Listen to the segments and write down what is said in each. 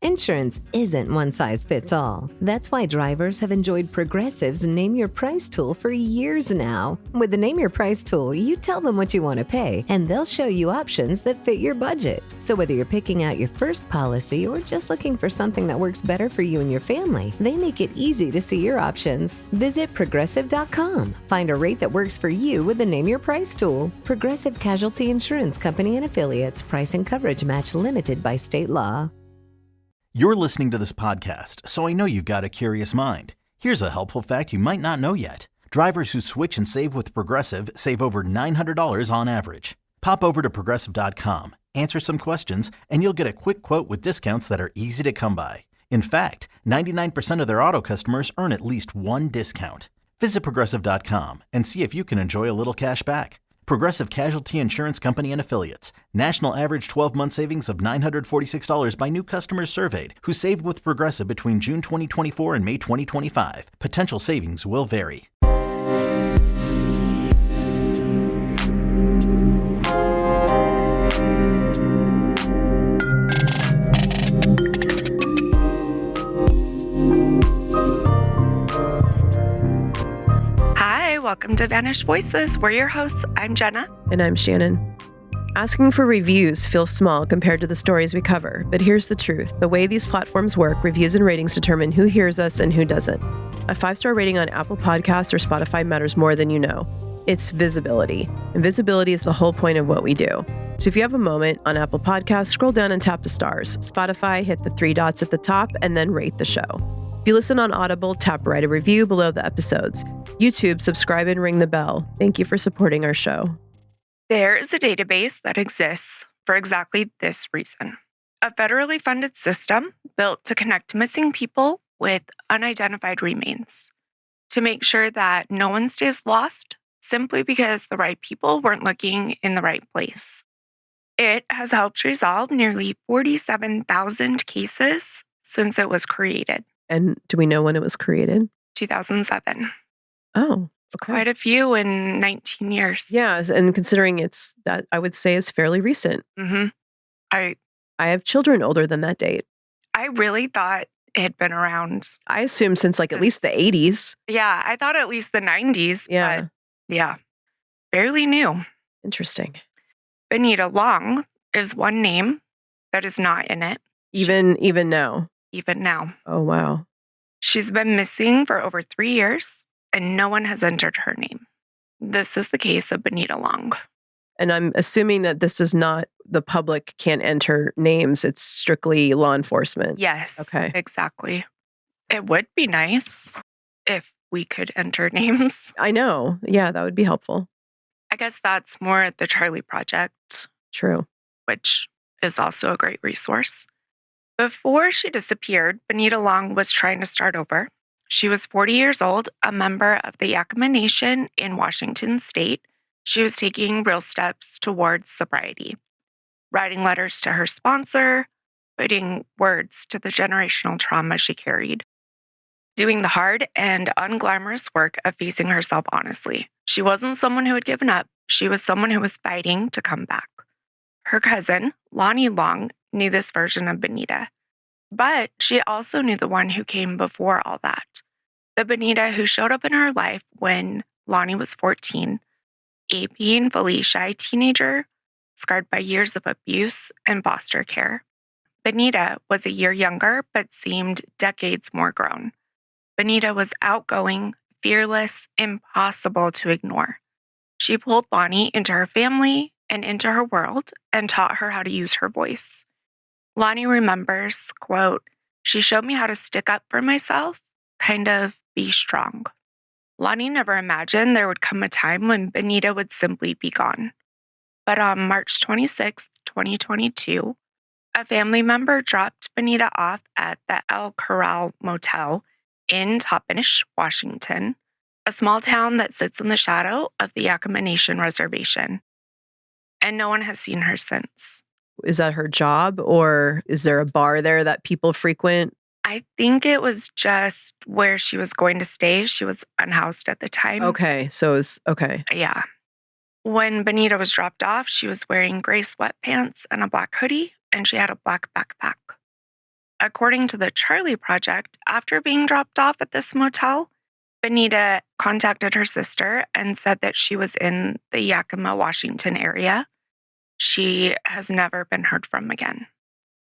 Insurance isn't one size fits all. That's why drivers have enjoyed Progressive's Name Your Price tool for years now. With the Name Your Price tool, you tell them what you want to pay, and they'll show you options that fit your budget. So whether you're picking out your first policy or just looking for something that works better for you and your family, they make it easy to see your options. Visit Progressive.com. Find a rate that works for you with the Name Your Price tool. Progressive Casualty Insurance Company and Affiliates. Price and coverage match limited by state law. You're listening to this podcast, so I know you've got a curious mind. Here's a helpful fact you might not know yet. Drivers who switch and save with Progressive save over $900 on average. Pop over to Progressive.com, answer some questions, and you'll get a quick quote with discounts that are easy to come by. In fact, 99% of their auto customers earn at least one discount. Visit Progressive.com and see if you can enjoy a little cash back. Progressive Casualty Insurance Company and Affiliates. National average 12-month savings of $946 by new customers surveyed who saved with Progressive between June 2024 and May 2025. Potential savings will vary. Welcome to Vanished Voices. We're your hosts. I'm Jenna. And I'm Shannon. Asking for reviews feels small compared to the stories we cover, but here's the truth. The way these platforms work, reviews and ratings determine who hears us and who doesn't. A 5-star rating on Apple Podcasts or Spotify matters more than you know. It's visibility. And visibility is the whole point of what we do. So if you have a moment on Apple Podcasts, scroll down and tap the stars. Spotify, hit the 3 dots at the top and then rate the show. If you listen on Audible, tap write a review below the episodes. YouTube, subscribe and ring the bell. Thank you for supporting our show. There is a database that exists for exactly this reason. A federally funded system built to connect missing people with unidentified remains, to make sure that no one stays lost simply because the right people weren't looking in the right place. It has helped resolve nearly 47,000 cases since it was created. And do we know when it was created? 2007. Oh, it's quite a few in 19 years. Yeah, and considering it's that, I would say is fairly recent. Mm-hmm. I have children older than that date. I really thought it had been around. I assume since at least the 80s. Yeah, I thought at least the 90s. Yeah. But yeah, fairly new. Interesting. Benita Long is one name that is not in it. Even now. Even now. Oh, wow. She's been missing for over 3 years, and no one has entered her name. This is the case of Benita Long. And I'm assuming that this is not, the public can't enter names. It's strictly law enforcement. Yes, okay. Exactly. It would be nice if we could enter names. I know. Yeah, that would be helpful. I guess that's more at the Charlie Project. True. Which is also a great resource. Before she disappeared, Benita Long was trying to start over. She was 40 years old, a member of the Yakama Nation in Washington state. She was taking real steps towards sobriety, writing letters to her sponsor, putting words to the generational trauma she carried, doing the hard and unglamorous work of facing herself honestly. She wasn't someone who had given up. She was someone who was fighting to come back. Her cousin, Lonnie Long, knew this version of Benita, but she also knew the one who came before all that. The Benita who showed up in her life when Lonnie was 14, a painfully shy teenager, scarred by years of abuse and foster care. Benita was a year younger, but seemed decades more grown. Benita was outgoing, fearless, impossible to ignore. She pulled Lonnie into her family and into her world and taught her how to use her voice. Lonnie remembers, quote, "She showed me how to stick up for myself, kind of be strong." Lonnie never imagined there would come a time when Benita would simply be gone. But on March 26, 2022, a family member dropped Benita off at the Corral Motel in Toppenish, Washington, a small town that sits in the shadow of the Yakama Nation Reservation. And no one has seen her since. Is that her job, or is there a bar there that people frequent? I think it was just where she was going to stay. She was unhoused at the time. Okay, so it's okay. Yeah. When Benita was dropped off, she was wearing gray sweatpants and a black hoodie, and she had a black backpack. According to the Charlie Project, after being dropped off at this motel, Benita contacted her sister and said that she was in the Yakima, Washington area. She has never been heard from again.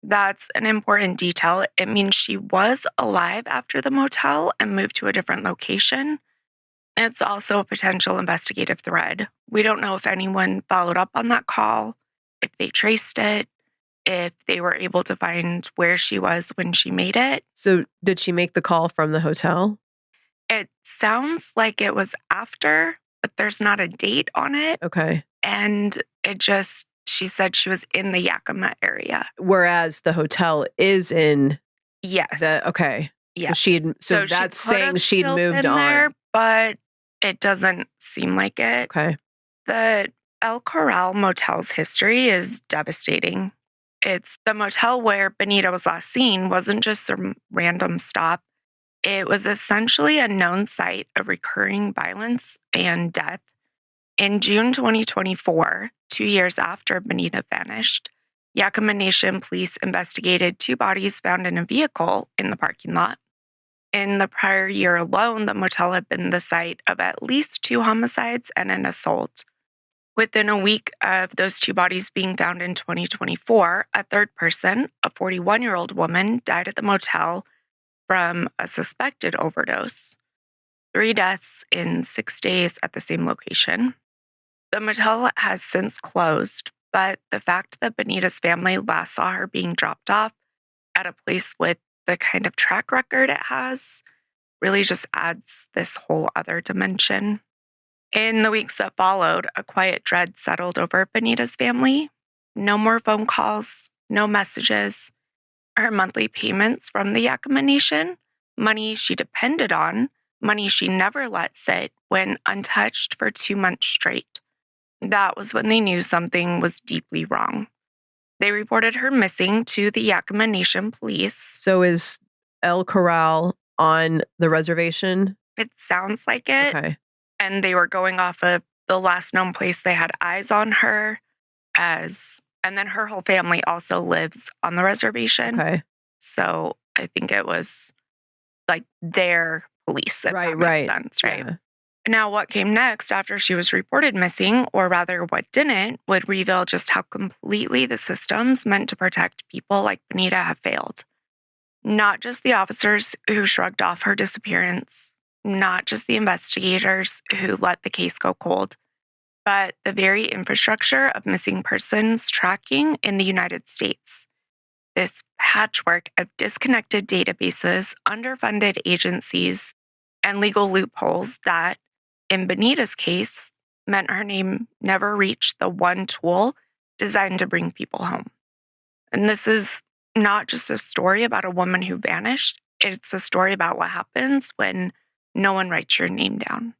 That's an important detail. It means she was alive after the motel and moved to a different location. It's also a potential investigative thread. We don't know if anyone followed up on that call, if they traced it, if they were able to find where she was when she made it. So did she make the call from the hotel? It sounds like it was after, but there's not a date on it. Okay. And she said she was in the Yakima area. Whereas the hotel is in Yes. okay. Yes. So that's saying she'd moved on. There, but it doesn't seem like it. Okay. The El Corral Motel's history is devastating. It's the motel where Benita was last seen wasn't just some random stop. It was essentially a known site of recurring violence and death. In June 2024, 2 years after Benita vanished, Yakama Nation police investigated 2 bodies found in a vehicle in the parking lot. In the prior year alone, the motel had been the site of at least 2 homicides and an assault. Within a week of those 2 bodies being found in 2024, a third person, a 41-year-old woman, died at the motel from a suspected overdose. 3 deaths in 6 days at the same location. The motel has since closed, but the fact that Benita's family last saw her being dropped off at a place with the kind of track record it has really just adds this whole other dimension. In the weeks that followed, a quiet dread settled over Benita's family. No more phone calls, no messages. Her monthly payments from the Yakama Nation, money she depended on, money she never let sit, went untouched for 2 months straight. That was when they knew something was deeply wrong. They reported her missing to the Yakama Nation police. So is El Corral on the reservation? It sounds like it. Okay. And they were going off of the last known place they had eyes on her and then her whole family also lives on the reservation. Okay. So I think it was like their police. If that makes sense, right? Yeah. Now, what came next after she was reported missing, or rather what didn't, would reveal just how completely the systems meant to protect people like Benita have failed. Not just the officers who shrugged off her disappearance, not just the investigators who let the case go cold, but the very infrastructure of missing persons tracking in the United States. This patchwork of disconnected databases, underfunded agencies, and legal loopholes that, in Benita's case, meant her name never reached the one tool designed to bring people home. And this is not just a story about a woman who vanished. It's a story about what happens when no one writes your name down.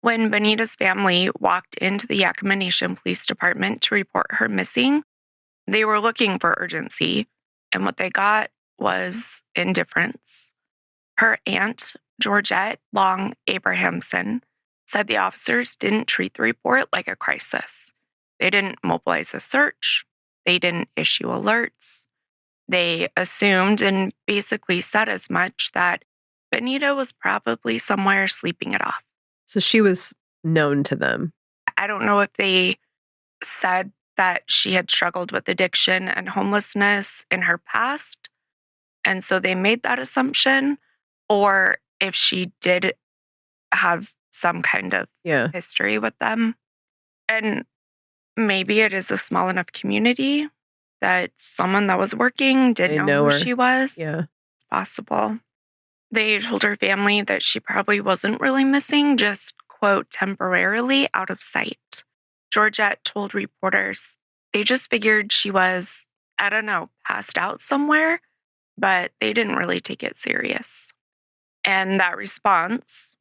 When Benita's family walked into the Yakama Nation Police Department to report her missing, they were looking for urgency, and what they got was indifference. Her aunt, Georgette Long Abrahamson, said the officers didn't treat the report like a crisis. They didn't mobilize a search. They didn't issue alerts. They assumed and basically said as much that Benita was probably somewhere sleeping it off. So she was known to them. I don't know if they said that she had struggled with addiction and homelessness in her past, and so they made that assumption, or if she did have some kind of history with them. And maybe it is a small enough community that someone that was working did know who she was. Yeah. It's possible. They told her family that she probably wasn't really missing, just, quote, temporarily out of sight. Georgette told reporters they just figured she was, I don't know, passed out somewhere, but they didn't really take it serious. And that response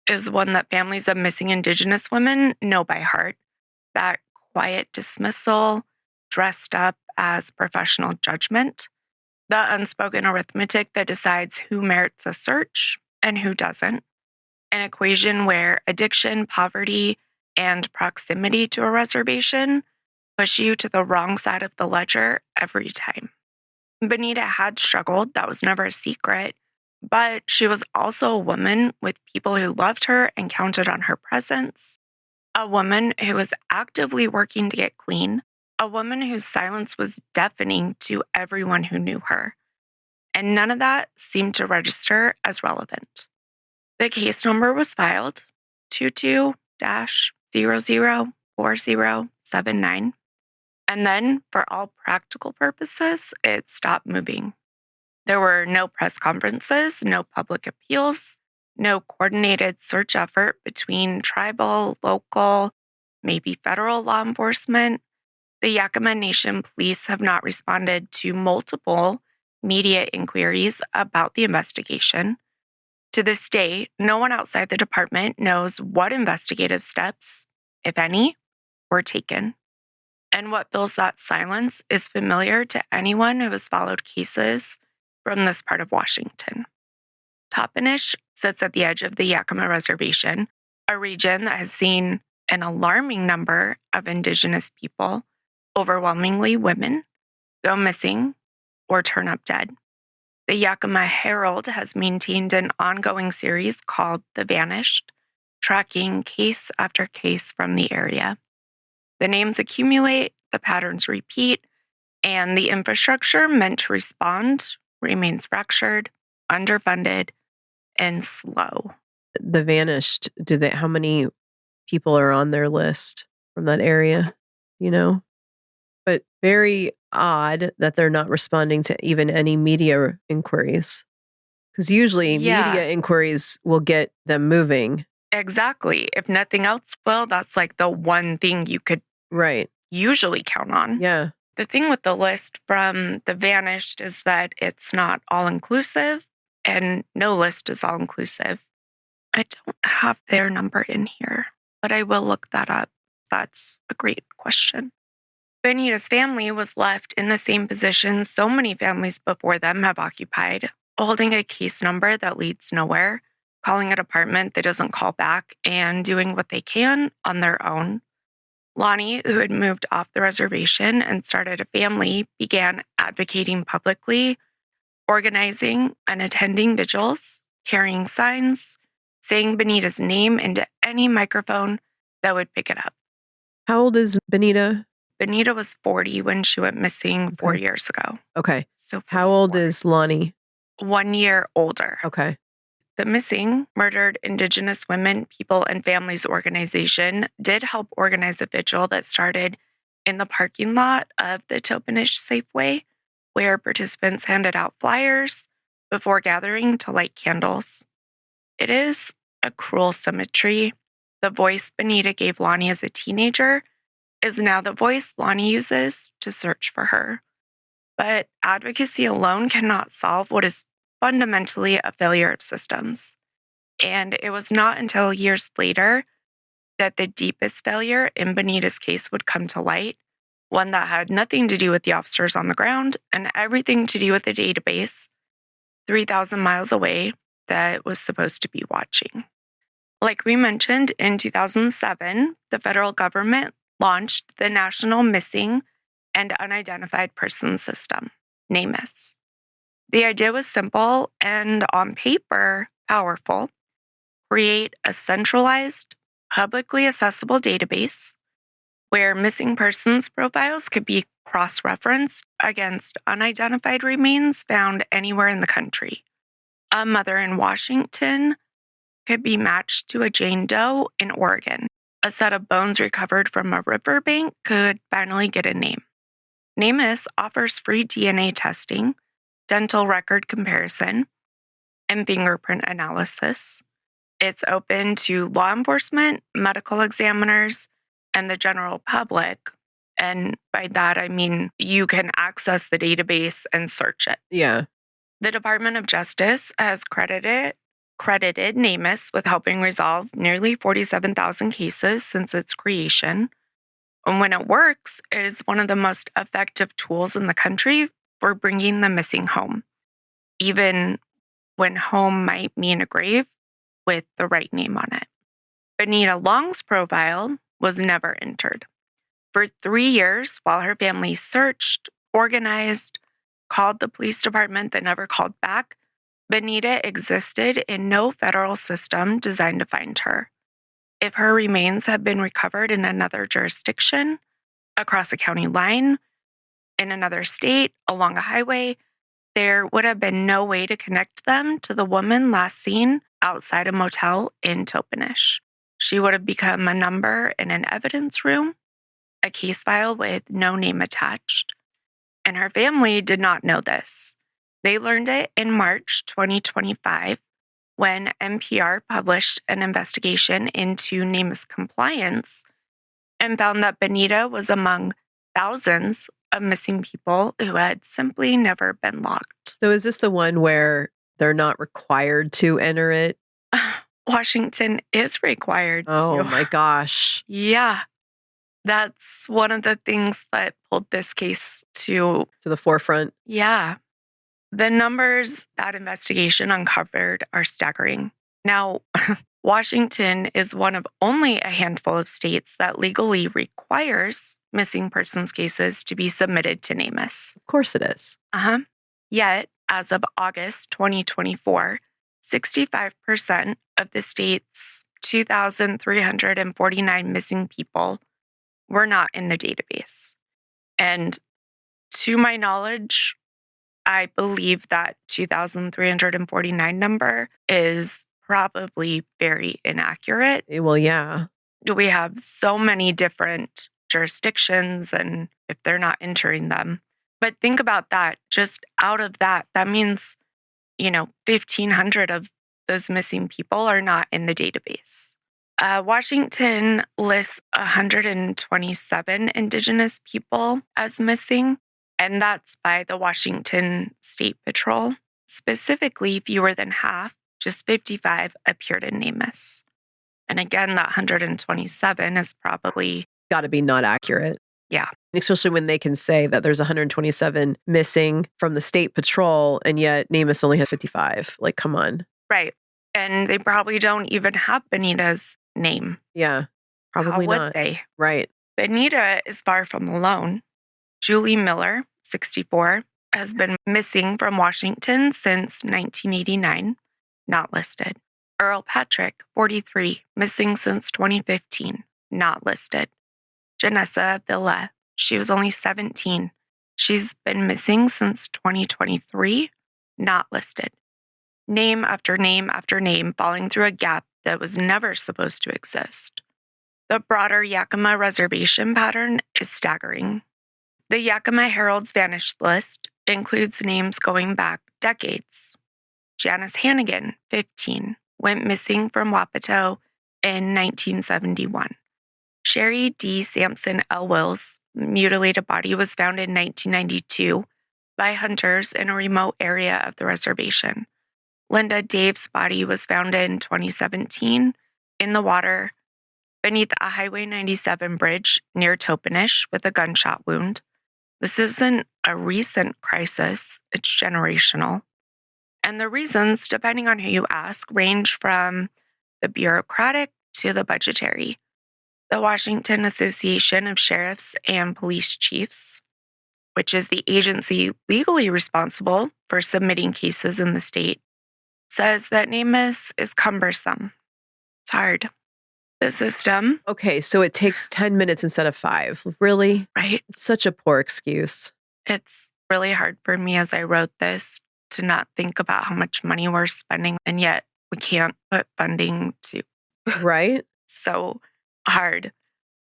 is one that families of missing Indigenous women know by heart. That quiet dismissal dressed up as professional judgment. The unspoken arithmetic that decides who merits a search and who doesn't. An equation where addiction, poverty, and proximity to a reservation push you to the wrong side of the ledger every time. Benita had struggled, that was never a secret, but she was also a woman with people who loved her and counted on her presence, a woman who was actively working to get clean, a woman whose silence was deafening to everyone who knew her. And none of that seemed to register as relevant. The case number was filed 22-004079. And then, for all practical purposes, it stopped moving. There were no press conferences, no public appeals, no coordinated search effort between tribal, local, maybe federal law enforcement. The Yakama Nation police have not responded to multiple media inquiries about the investigation. To this day, no one outside the department knows what investigative steps, if any, were taken. And what fills that silence is familiar to anyone who has followed cases from this part of Washington. Toppenish sits at the edge of the Yakama Reservation, a region that has seen an alarming number of Indigenous people, overwhelmingly women, go missing or turn up dead. The Yakama Herald has maintained an ongoing series called The Vanished, tracking case after case from the area. The names accumulate, the patterns repeat, and the infrastructure meant to respond remains fractured, underfunded, and slow. The Vanished, how many people are on their list from that area, But very odd that they're not responding to even any media inquiries. Because usually media inquiries will get them moving. Exactly. If nothing else will, that's like the one thing you could usually count on. Yeah. The thing with the list from The Vanished is that it's not all-inclusive, and no list is all-inclusive. I don't have their number in here, but I will look that up. That's a great question. Benita's family was left in the same position so many families before them have occupied, holding a case number that leads nowhere, calling a department that doesn't call back, and doing what they can on their own. Lonnie, who had moved off the reservation and started a family, began advocating publicly, organizing and attending vigils, carrying signs, saying Benita's name into any microphone that would pick it up. How old is Benita? Benita was 40 when she went missing 4 years ago. Okay. So how old is Lonnie? 1 year older. Okay. The Missing, Murdered Indigenous Women, People, and Families organization did help organize a vigil that started in the parking lot of the Toppenish Safeway, where participants handed out flyers before gathering to light candles. It is a cruel symmetry. The voice Benita gave Lonnie as a teenager is now the voice Lonnie uses to search for her. But advocacy alone cannot solve what is fundamentally a failure of systems. And it was not until years later that the deepest failure in Benita's case would come to light, one that had nothing to do with the officers on the ground and everything to do with the database 3,000 miles away that was supposed to be watching. Like we mentioned, in 2007, the federal government launched the National Missing and Unidentified Persons System, NamUs. The idea was simple and, on paper, powerful. Create a centralized, publicly accessible database where missing persons profiles could be cross-referenced against unidentified remains found anywhere in the country. A mother in Washington could be matched to a Jane Doe in Oregon. A set of bones recovered from a riverbank could finally get a name. NamUs offers free DNA testing, dental record comparison, and fingerprint analysis. It's open to law enforcement, medical examiners, and the general public. And by that, I mean you can access the database and search it. Yeah. The Department of Justice has credited NamUs with helping resolve nearly 47,000 cases since its creation. And when it works, it is one of the most effective tools in the country for bringing the missing home, even when home might mean a grave with the right name on it. Benita Long's profile was never entered. For 3 years, while her family searched, organized, called the police department that never called back, Benita existed in no federal system designed to find her. If her remains had been recovered in another jurisdiction, across a county line, in another state, along a highway, there would have been no way to connect them to the woman last seen outside a motel in Toppenish. She would have become a number in an evidence room, a case file with no name attached. And her family did not know this. They learned it in March 2025 when NPR published an investigation into NamUs compliance and found that Benita was among thousands of missing people who had simply never been logged. So is this the one where they're not required to enter it? Washington is required to. Oh my gosh. Yeah. That's one of the things that pulled this case to the forefront. Yeah. The numbers that investigation uncovered are staggering. Now, Washington is one of only a handful of states that legally requires missing persons cases to be submitted to NamUs. Of course it is. Yet, as of August 2024, 65% of the state's 2,349 missing people were not in the database. And to my knowledge, I believe that 2,349 number is probably very inaccurate. Well, yeah. We have so many different jurisdictions, and if they're not entering them. But think about that. Just out of that, that means, 1,500 of those missing people are not in the database. Washington lists 127 Indigenous people as missing, and that's by the Washington State Patrol. Specifically, fewer than half, just 55, appeared in NamUs. And again, that 127 is probably got to be not accurate. Yeah. Especially when they can say that there's 127 missing from the State Patrol, and yet NamUs only has 55. Like, come on. Right. And they probably don't even have Benita's name. Yeah, probably How not. would they? Right. Benita is far from alone. Julie Miller, 64, has been missing from Washington since 1989, not listed. Earl Patrick, 43, missing since 2015, not listed. Janessa Villa, she was only 17. She's been missing since 2023, not listed. Name after name after name falling through a gap that was never supposed to exist. The broader Yakama Reservation pattern is staggering. The Yakama Herald's vanished list includes names going back decades. Janice Hannigan, 15, went missing from Wapato in 1971. Sherry D. Sampson Elwill's mutilated body was found in 1992 by hunters in a remote area of the reservation. Linda Dave's body was found in 2017 in the water beneath a Highway 97 bridge near Toppenish with a gunshot wound. This isn't a recent crisis, it's generational. And the reasons, depending on who you ask, range from the bureaucratic to the budgetary. The Washington Association of Sheriffs and Police Chiefs, which is the agency legally responsible for submitting cases in the state, says that NamUs is cumbersome. It's hard. The system. Okay, so it takes 10 minutes instead of 5. Really? Right. It's such a poor excuse. It's really hard for me as I wrote this to not think about how much money we're spending, and yet we can't put funding to. Right? So hard.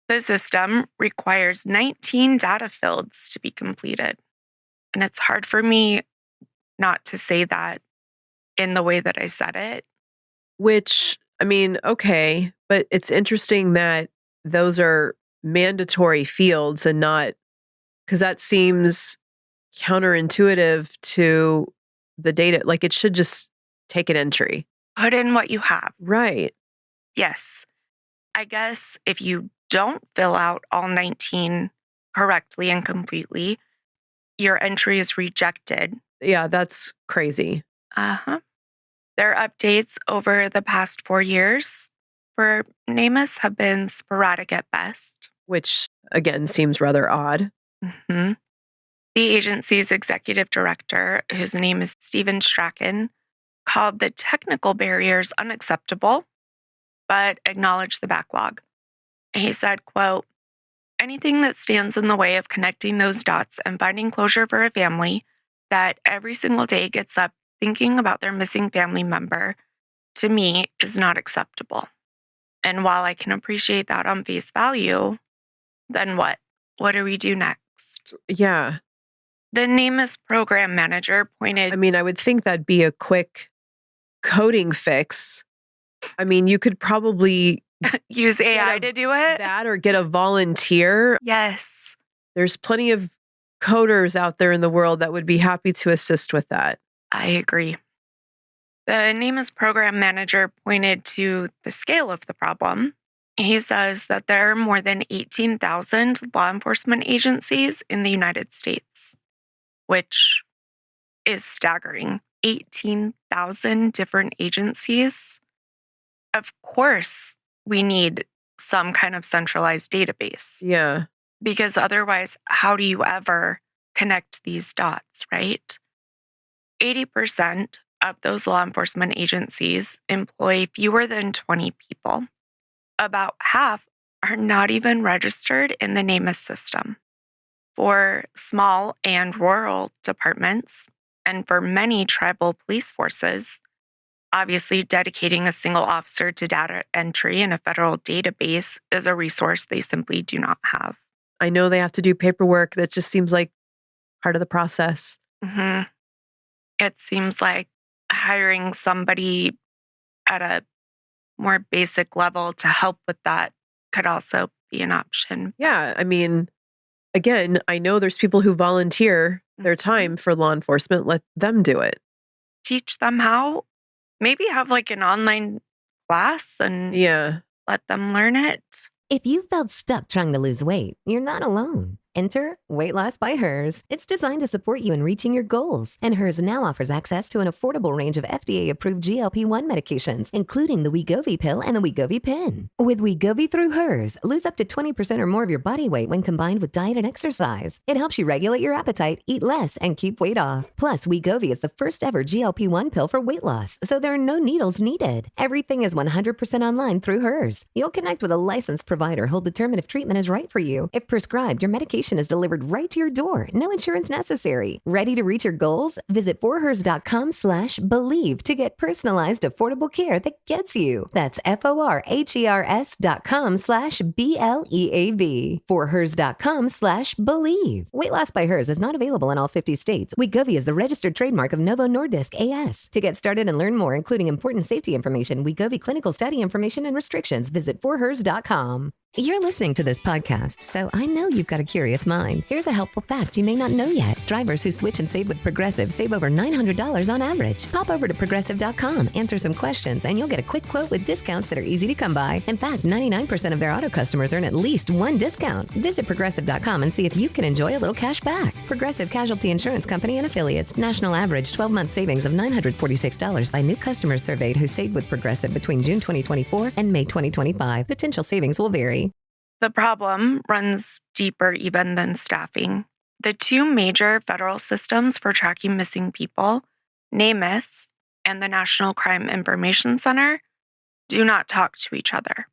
The system requires 19 data fields to be completed. And it's hard for me not to say that in the way that I said it. Which, I mean, okay, but it's interesting that those are mandatory fields and not, because that seems counterintuitive to the data. Like, it should just take an entry. Put in what you have. Right. Yes. I guess if you don't fill out all 19 correctly and completely, your entry is rejected. Yeah, that's crazy. Their updates over the past 4 years for NamUs have been sporadic at best. Which, again, seems rather odd. The agency's executive director, whose name is Stephen Strachan, called the technical barriers unacceptable, but acknowledged the backlog. He said, quote, anything that stands in the way of connecting those dots and finding closure for a family that every single day gets up thinking about their missing family member, to me, is not acceptable. And while I can appreciate that on face value, then what? What do we do next? Yeah. The NamUs program manager pointed... I mean, I would think that'd be a quick coding fix. I mean, you could probably... use AI to do it? That or get a volunteer. Yes. There's plenty of coders out there in the world that would be happy to assist with that. I agree. The NamUs program manager pointed to the scale of the problem. He says that there are more than 18,000 law enforcement agencies in the United States, which is staggering. 18,000 different agencies. Of course, we need some kind of centralized database. Yeah. Because otherwise, how do you ever connect these dots, right? 80% of those law enforcement agencies employ fewer than 20 people. About half are not even registered in the NamUs system. For small and rural departments, and for many tribal police forces, obviously dedicating a single officer to data entry in a federal database is a resource they simply do not have. I know they have to do paperwork. That just seems like part of the process. Mm-hmm. It seems like hiring somebody at a more basic level to help with that could also be an option. Yeah. I mean, again, I know there's people who volunteer their time for law enforcement. Let them do it. Teach them how. Maybe have like an online class and let them learn it. If you felt stuck trying to lose weight, you're not alone. Enter Weight Loss by Hers. It's designed to support you in reaching your goals. And Hers now offers access to an affordable range of FDA-approved GLP-1 medications, including the Wegovy pill and the Wegovy pen. With Wegovy through Hers, lose up to 20% or more of your body weight when combined with diet and exercise. It helps you regulate your appetite, eat less, and keep weight off. Plus, Wegovy is the first ever GLP-1 pill for weight loss, so there are no needles needed. Everything is 100% online through Hers. You'll connect with a licensed provider who'll determine if treatment is right for you. If prescribed, your medication is delivered right to your door. No insurance necessary. Ready to reach your goals? Visit forhers.com/believe to get personalized, affordable care that gets you. That's forhers.com/BLEAV. Forhers.com/believe. Weight Loss by Hers is not available in all 50 states. Wegovy is the registered trademark of Novo Nordisk AS. To get started and learn more, including important safety information, Wegovy clinical study information, and restrictions, visit forhers.com. You're listening to this podcast, so I know you've got a curious mind. Here's a helpful fact you may not know yet. Drivers who switch and save with Progressive save over $900 on average. Pop over to Progressive.com, answer some questions, and you'll get a quick quote with discounts that are easy to come by. In fact, 99% of their auto customers earn at least one discount. Visit Progressive.com and see if you can enjoy a little cash back. Progressive Casualty Insurance Company and Affiliates. National average 12-month savings of $946 by new customers surveyed who saved with Progressive between June 2024 and May 2025. Potential savings will vary. The problem runs deeper even than staffing. The two major federal systems for tracking missing people, NamUs and the National Crime Information Center, do not talk to each other.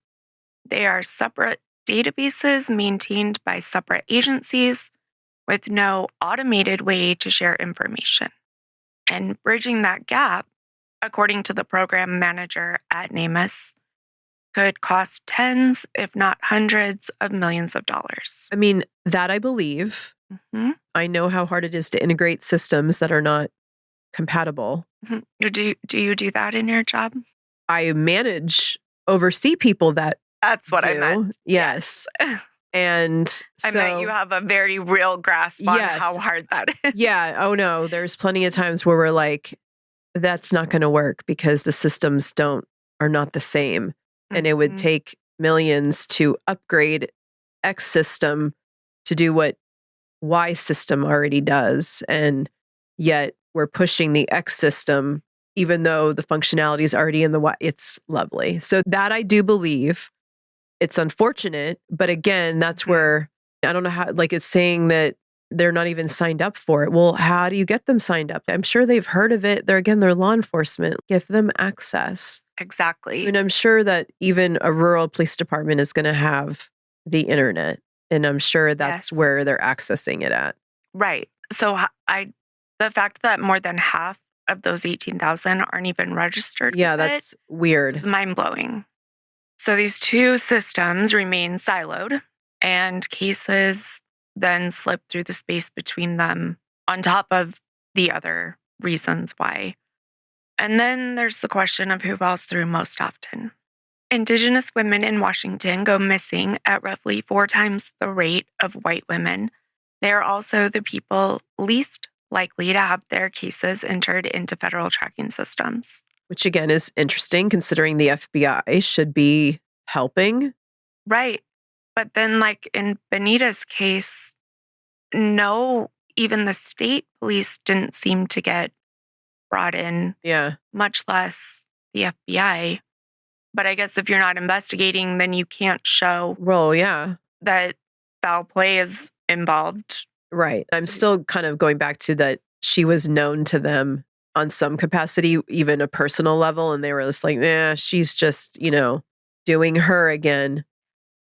They are separate databases maintained by separate agencies with no automated way to share information. And bridging that gap, according to the program manager at NamUs, could cost tens, if not hundreds of millions of dollars. I mean, that I believe. Mm-hmm. I know how hard it is to integrate systems that are not compatible. Mm-hmm. Do you do that in your job? I oversee people that That's what do. I meant. Yes. And I meant you have a very real grasp on how hard that is. Yeah. Oh, no. There's plenty of times where we're like, that's not going to work because the systems are not the same. And it would take millions to upgrade X system to do what Y system already does. And yet we're pushing the X system, even though the functionality is already in the Y. It's lovely. So that I do believe. It's unfortunate. But again, that's where I don't know how, like it's saying that they're not even signed up for it. Well, how do you get them signed up? I'm sure they've heard of it. They're law enforcement. Give them access. Exactly. And I'm sure that even a rural police department is going to have the internet. And I'm sure that's Yes. where they're accessing it at. Right. So the fact that more than half of those 18,000 aren't even registered Yeah, with that's weird. is mind-blowing. So these two systems remain siloed, and cases then slip through the space between them on top of the other reasons why. And then there's the question of who falls through most often. Indigenous women in Washington go missing at roughly 4 times the rate of white women. They are also the people least likely to have their cases entered into federal tracking systems. Which again is interesting considering the FBI should be helping. Right. But then, like in Benita's case, no, even the state police didn't seem to get brought in, Yeah. much less the FBI. But I guess if you're not investigating, then you can't show Well, yeah. that foul play is involved. Right. I'm still kind of going back to that she was known to them on some capacity, even a personal level. And they were just like, she's just, doing her again.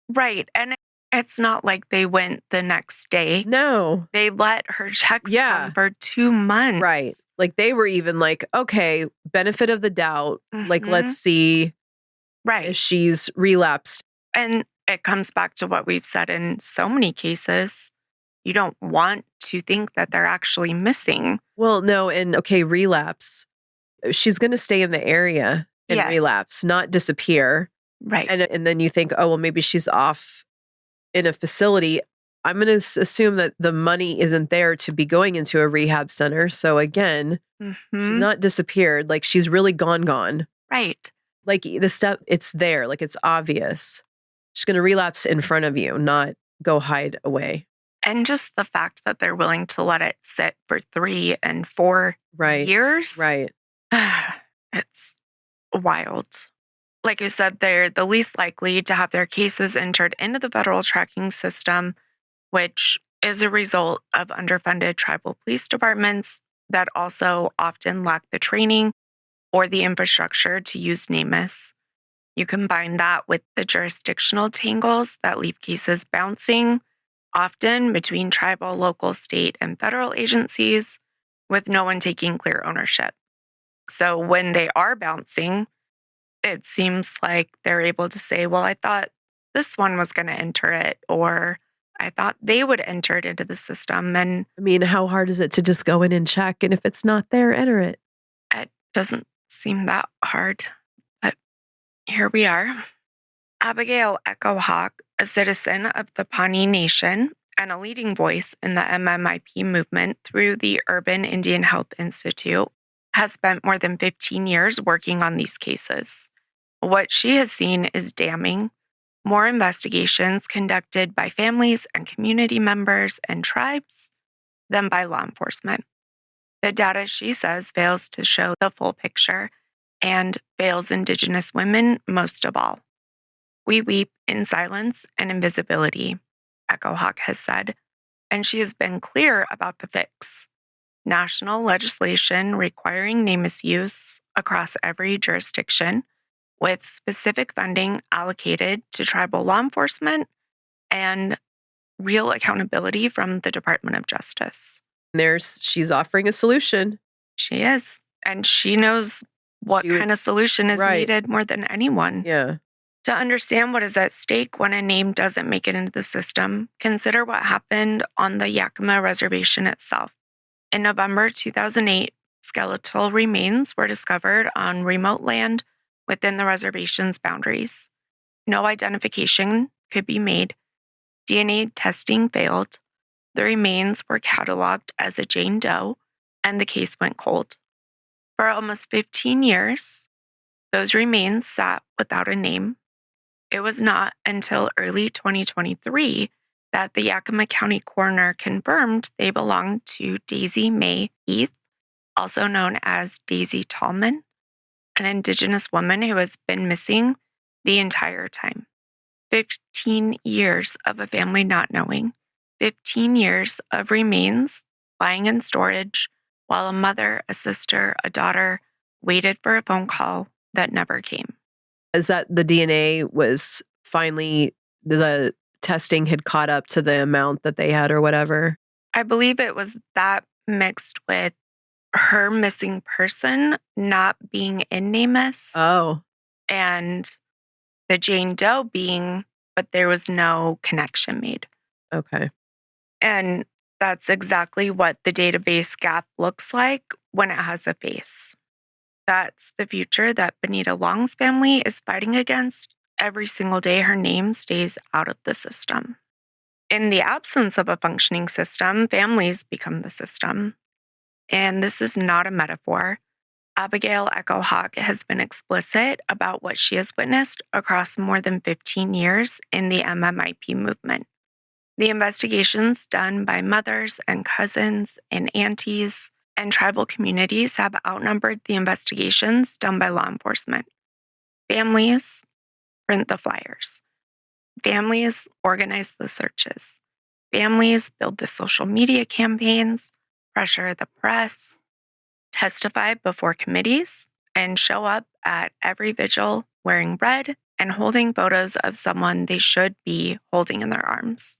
Right. And it's not like they went the next day. No. They let her checks Yeah. come for 2 months. Right. Like they were even like, okay, benefit of the doubt. Like, Mhm. let's see Right. if she's relapsed. And it comes back to what we've said in so many cases. You don't want to think that they're actually missing. Well, no. And okay, relapse. She's going to stay in the area and Yes. relapse, not disappear. Right. And then you think, oh, well, maybe she's off in a facility. I'm going to assume that the money isn't there to be going into a rehab center. So again, she's not disappeared. Like she's really gone. Right. Like the step, it's there. Like it's obvious. She's going to relapse in front of you, not go hide away. And just the fact that they're willing to let it sit for 3 and 4 years. Right. It's wild. Like you said, they're the least likely to have their cases entered into the federal tracking system, which is a result of underfunded tribal police departments that also often lack the training or the infrastructure to use NamUs. You combine that with the jurisdictional tangles that leave cases bouncing, often between tribal, local, state, and federal agencies, with no one taking clear ownership. So when they are bouncing, it seems like they're able to say, well, I thought this one was going to enter it, or I thought they would enter it into the system. And I mean, how hard is it to just go in and check? And if it's not there, enter it. it doesn't seem that hard. But here we are. Abigail Echo Hawk, a citizen of the Pawnee Nation and a leading voice in the MMIP movement through the Urban Indian Health Institute, has spent more than 15 years working on these cases. What she has seen is damning. More investigations conducted by families and community members and tribes than by law enforcement. The data, she says, fails to show the full picture and fails Indigenous women most of all. We weep in silence and invisibility, Echo Hawk has said, and she has been clear about the fix. National legislation requiring NamUs use across every jurisdiction, with specific funding allocated to tribal law enforcement and real accountability from the Department of Justice. She's offering a solution. She is. And she knows what kind of solution is needed more than anyone. Yeah. To understand what is at stake when a name doesn't make it into the system, consider what happened on the Yakama Reservation itself. In November 2008, skeletal remains were discovered on remote land within the reservation's boundaries. No identification could be made. DNA testing failed. The remains were cataloged as a Jane Doe, and the case went cold. For almost 15 years, those remains sat without a name. It was not until early 2023 that the Yakama County coroner confirmed they belonged to Daisy Mae Heath, also known as Daisy Tallman, an Indigenous woman who has been missing the entire time. 15 years of a family not knowing, 15 years of remains lying in storage while a mother, a sister, a daughter waited for a phone call that never came. Is that the DNA was finally, the testing had caught up to the amount that they had or whatever? I believe it was that mixed with her missing person not being in NamUs Oh, and the Jane Doe being, but there was no connection made. okay. And that's exactly what the database gap looks like when it has a face. That's the future that Benita Long's family is fighting against. Every single day, her name stays out of the system. In the absence of a functioning system, families become the system. And this is not a metaphor. Abigail Echo Hawk has been explicit about what she has witnessed across more than 15 years in the MMIP movement. The investigations done by mothers and cousins and aunties and tribal communities have outnumbered the investigations done by law enforcement. Families print the flyers. Families organize the searches. Families build the social media campaigns, pressure the press, testify before committees, and show up at every vigil wearing red and holding photos of someone they should be holding in their arms.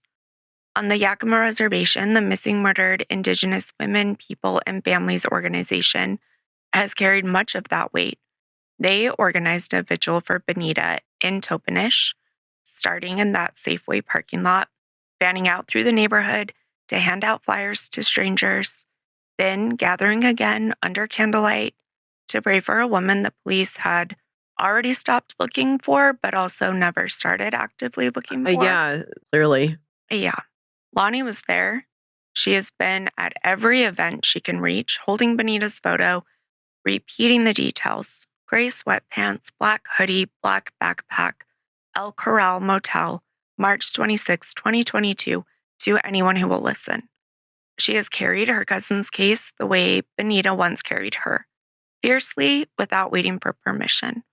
On the Yakama Reservation, the Missing Murdered Indigenous Women, People, and Families organization has carried much of that weight. They organized a vigil for Benita in Toppenish, starting in that Safeway parking lot, fanning out through the neighborhood to hand out flyers to strangers, then gathering again under candlelight to pray for a woman the police had already stopped looking for, but also never started actively looking for. Yeah, clearly. Yeah. Lonnie was there. She has been at every event she can reach, holding Benita's photo, repeating the details. Gray sweatpants, black hoodie, black backpack, El Corral Motel, March 26, 2022, to anyone who will listen. She has carried her cousin's case the way Benita once carried her, fiercely without waiting for permission.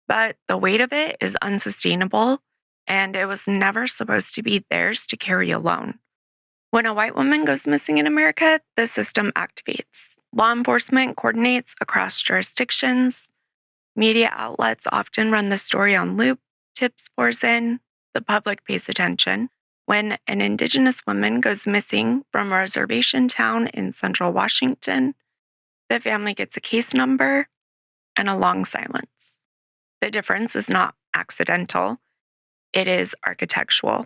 But the weight of it is unsustainable, and it was never supposed to be theirs to carry alone. When a white woman goes missing in America, the system activates. Law enforcement coordinates across jurisdictions. Media outlets often run the story on loop. Tips pours in. The public pays attention. When an Indigenous woman goes missing from a reservation town in central Washington, the family gets a case number and a long silence. The difference is not accidental. It is architectural,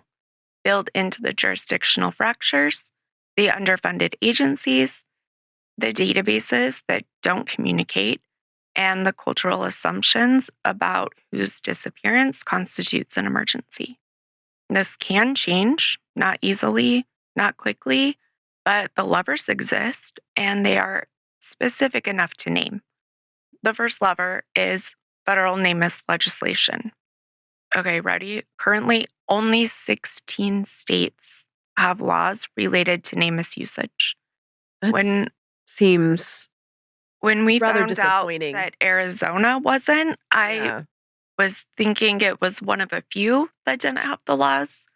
built into the jurisdictional fractures, the underfunded agencies, the databases that don't communicate, and the cultural assumptions about whose disappearance constitutes an emergency. This can change, not easily, not quickly, but the levers exist and they are specific enough to name. The first lever is federal NamUs legislation. Okay, ready? Currently, only 16 states have laws related to NamUs usage. That seems When we rather found out disappointing. that Arizona wasn't, I was thinking it was one of a few that didn't have the laws,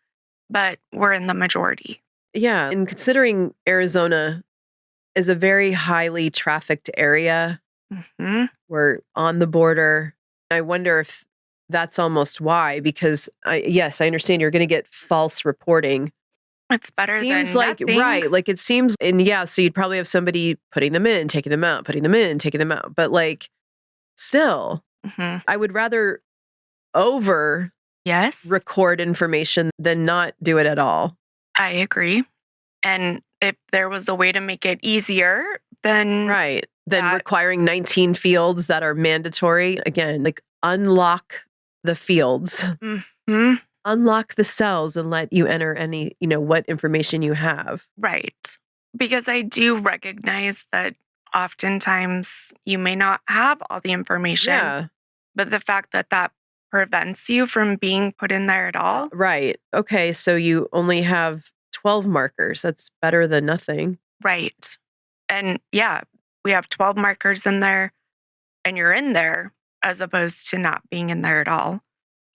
but we're in the majority. Yeah, and considering Arizona is a very highly trafficked area, we're on the border. I wonder if that's almost why, because I understand you're going to get false reporting. It's better Seems than like nothing. right, like it seems, and so you'd probably have somebody putting them in, taking them out, putting them in, taking them out. But like, still, I would rather over record information than not do it at all. I agree. And if there was a way to make it easier, then requiring 19 fields that are mandatory, again, like unlock the fields, unlock the cells and let you enter any, what information you have. Right. Because I do recognize that oftentimes you may not have all the information, but the fact that that prevents you from being put in there at all. Right. Okay. So you only have 12 markers. That's better than nothing. Right. And we have 12 markers in there and you're in there as opposed to not being in there at all.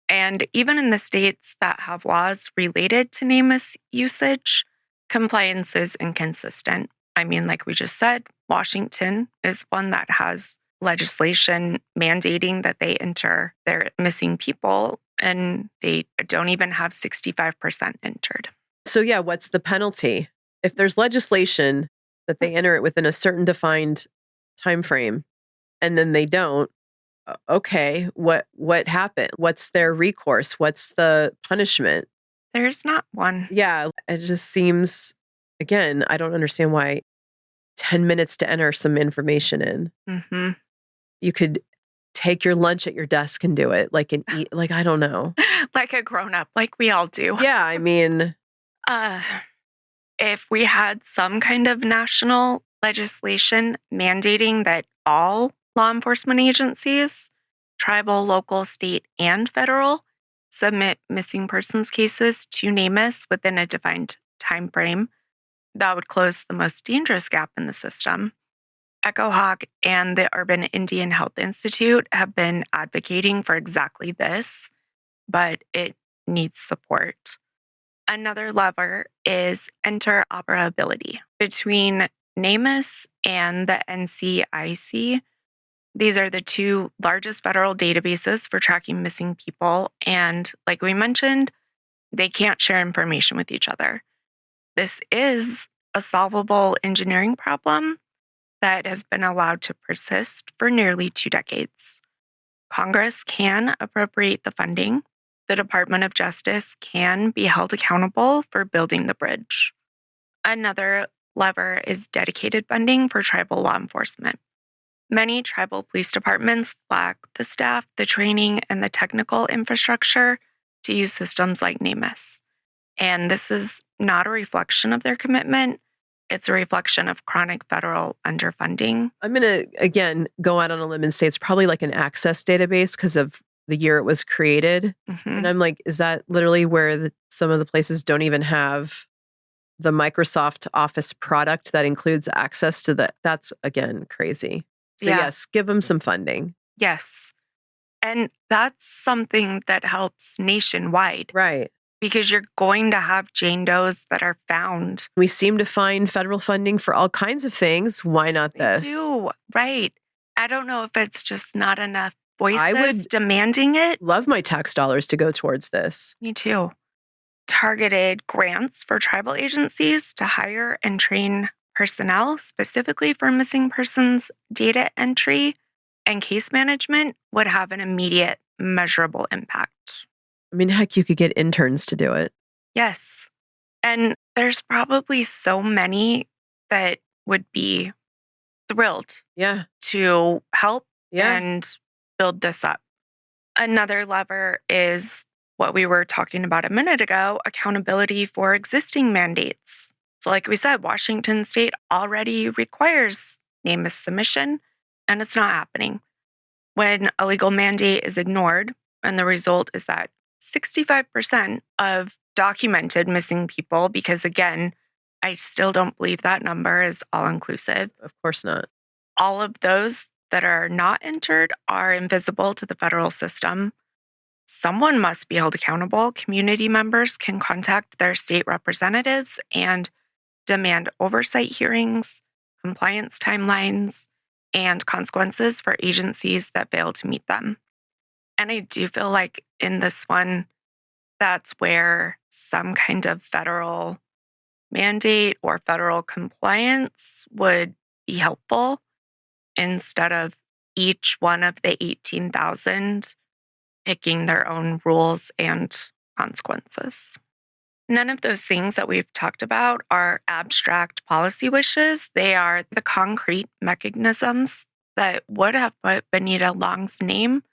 And even in the states that have laws related to NamUs usage, Compliance is inconsistent. I mean, like we just said, Washington is one that has legislation mandating that they enter their missing people, and they don't even have 65% entered. So yeah, what's the penalty? If there's legislation that they enter it within a certain defined time frame and then they don't, okay, what happened? What's their recourse? What's the punishment? There's not one. Yeah, it just seems, again, I don't understand why 10 minutes to enter some information in. Mm-hmm. You could take your lunch at your desk and do it, like, and eat, like, I don't know. Like a grown-up, like we all do. Yeah, I mean, if we had some kind of national legislation mandating that all law enforcement agencies, tribal, local, state, and federal, submit missing persons cases to NamUs within a defined time frame, that would close the most dangerous gap in the system. EchoHawk and the Urban Indian Health Institute have been advocating for exactly this, but it needs support. Another lever is interoperability between NamUs and the NCIC. These are the two largest federal databases for tracking missing people, and like we mentioned, they can't share information with each other. This is a solvable engineering problem that has been allowed to persist for nearly 2 decades. Congress can appropriate the funding. The Department of Justice can be held accountable for building the bridge. Another lever is dedicated funding for tribal law enforcement. Many tribal police departments lack the staff, the training, and the technical infrastructure to use systems like NamUs. And this is not a reflection of their commitment. It's a reflection of chronic federal underfunding. I'm going to, again, go out on a limb and say it's probably like an access database because of the year it was created. Mm-hmm. And I'm like, is that literally where some of the places don't even have the Microsoft Office product that includes access to that? That's, again, crazy. So yes, give them some funding. Yes. And that's something that helps nationwide. Right. Because you're going to have Jane Does that are found. We seem to find federal funding for all kinds of things. Why not this? We do. Right. I don't know if it's just not enough voices demanding it. Love my tax dollars to go towards this. Me too. Targeted grants for tribal agencies to hire and train personnel specifically for missing persons data entry and case management would have an immediate measurable impact. I mean, heck, you could get interns to do it. Yes. And there's probably so many that would be thrilled to help and build this up. Another lever is what we were talking about a minute ago, accountability for existing mandates. So like we said, Washington State already requires NamUs submission, and it's not happening. When a legal mandate is ignored, and the result is that 65% of documented missing people, because again, I still don't believe that number is all-inclusive. Of course not. All of those that are not entered are invisible to the federal system. Someone must be held accountable. Community members can contact their state representatives and demand oversight hearings, compliance timelines, and consequences for agencies that fail to meet them. And I do feel like in this one, that's where some kind of federal mandate or federal compliance would be helpful instead of each one of the 18,000 picking their own rules and consequences. None of those things that we've talked about are abstract policy wishes. They are the concrete mechanisms that would have put Benita Long's name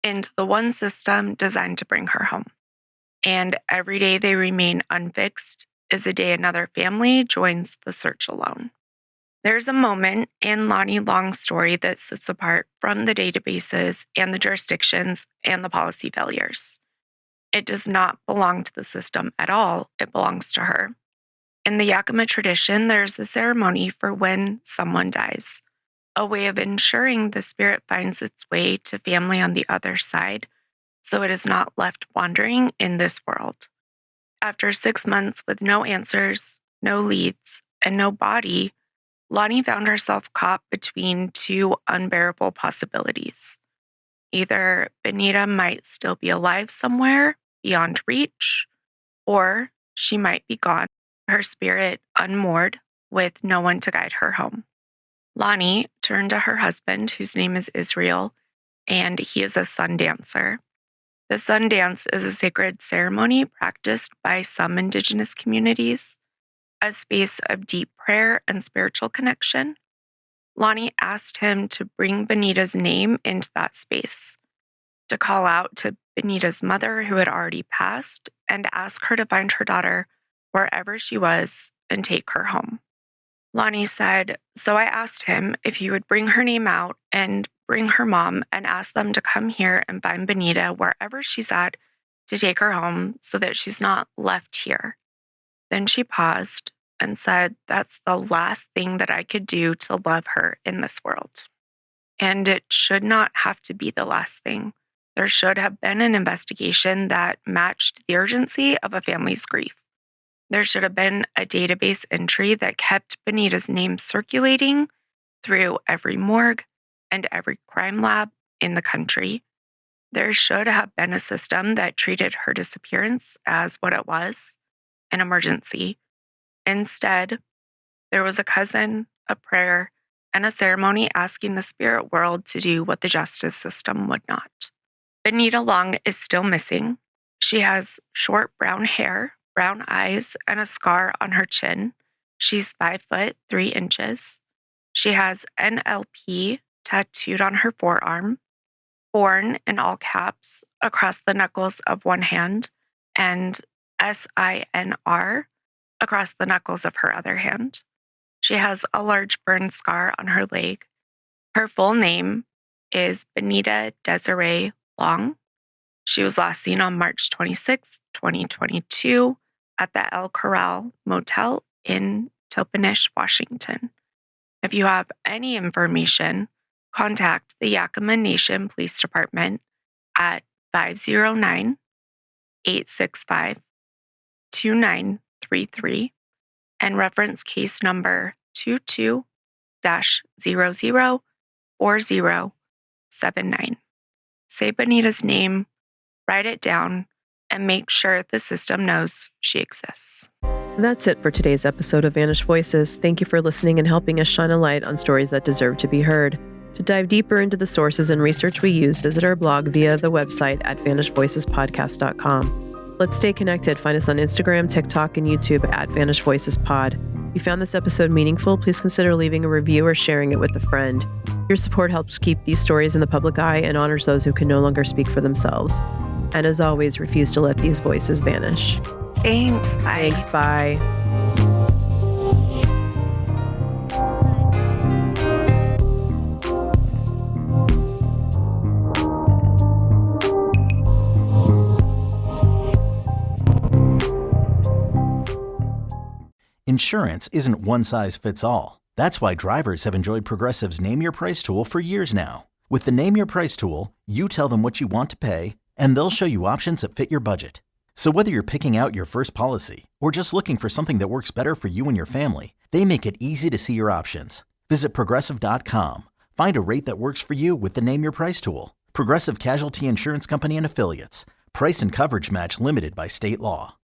into the one system designed to bring her home. And every day they remain unfixed is a day another family joins the search alone. There's a moment in Lonnie Long's story that sits apart from the databases and the jurisdictions and the policy failures. It does not belong to the system at all. It belongs to her. In the Yakama tradition, there's a ceremony for when someone dies, a way of ensuring the spirit finds its way to family on the other side, so it is not left wandering in this world. After 6 months with no answers, no leads, and no body, Lonnie found herself caught between two unbearable possibilities. Either Benita might still be alive somewhere beyond reach, or she might be gone, her spirit unmoored, with no one to guide her home. Lonnie turned to her husband, whose name is Israel, and he is a sun dancer. The sun dance is a sacred ceremony practiced by some Indigenous communities, a space of deep prayer and spiritual connection. Lonnie asked him to bring Benita's name into that space, to call out to Benita's mother, who had already passed, and ask her to find her daughter wherever she was and take her home. Lonnie said, "So I asked him if he would bring her name out and bring her mom and ask them to come here and find Benita wherever she's at to take her home so that she's not left here." Then she paused and said, "That's the last thing that I could do to love her in this world." And it should not have to be the last thing. There should have been an investigation that matched the urgency of a family's grief. There should have been a database entry that kept Benita's name circulating through every morgue and every crime lab in the country. There should have been a system that treated her disappearance as what it was, an emergency. Instead, there was a cousin, a prayer, and a ceremony asking the spirit world to do what the justice system would not. Benita Long is still missing. She has short brown hair, brown eyes, and a scar on her chin. She's 5 foot 3 inches. She has NLP tattooed on her forearm, born in all caps across the knuckles of one hand, and SINR across the knuckles of her other hand. She has a large burn scar on her leg. Her full name is Benita Desiree Long. She was last seen on March 26, 2022 at the Corral Motel in Toppenish, Washington. If you have any information, contact the Yakama Nation Police Department at 509-865-2933 and reference case number 22-004079. Say Benita's name, write it down, and make sure the system knows she exists. That's it for today's episode of Vanished Voices. Thank you for listening and helping us shine a light on stories that deserve to be heard. To dive deeper into the sources and research we use, visit our blog via the website at vanishedvoicespodcast.com. Let's stay connected. Find us on Instagram, TikTok, and YouTube at Vanished Voices Pod. If you found this episode meaningful, please consider leaving a review or sharing it with a friend. Your support helps keep these stories in the public eye and honors those who can no longer speak for themselves. And as always, refuse to let these voices vanish. Thanks. Bye. Thanks. Bye. Insurance isn't one size fits all. That's why drivers have enjoyed Progressive's Name Your Price tool for years now. With the Name Your Price tool, you tell them what you want to pay, and they'll show you options that fit your budget. So whether you're picking out your first policy or just looking for something that works better for you and your family, they make it easy to see your options. Visit Progressive.com. Find a rate that works for you with the Name Your Price tool. Progressive Casualty Insurance Company and Affiliates. Price and coverage match limited by state law.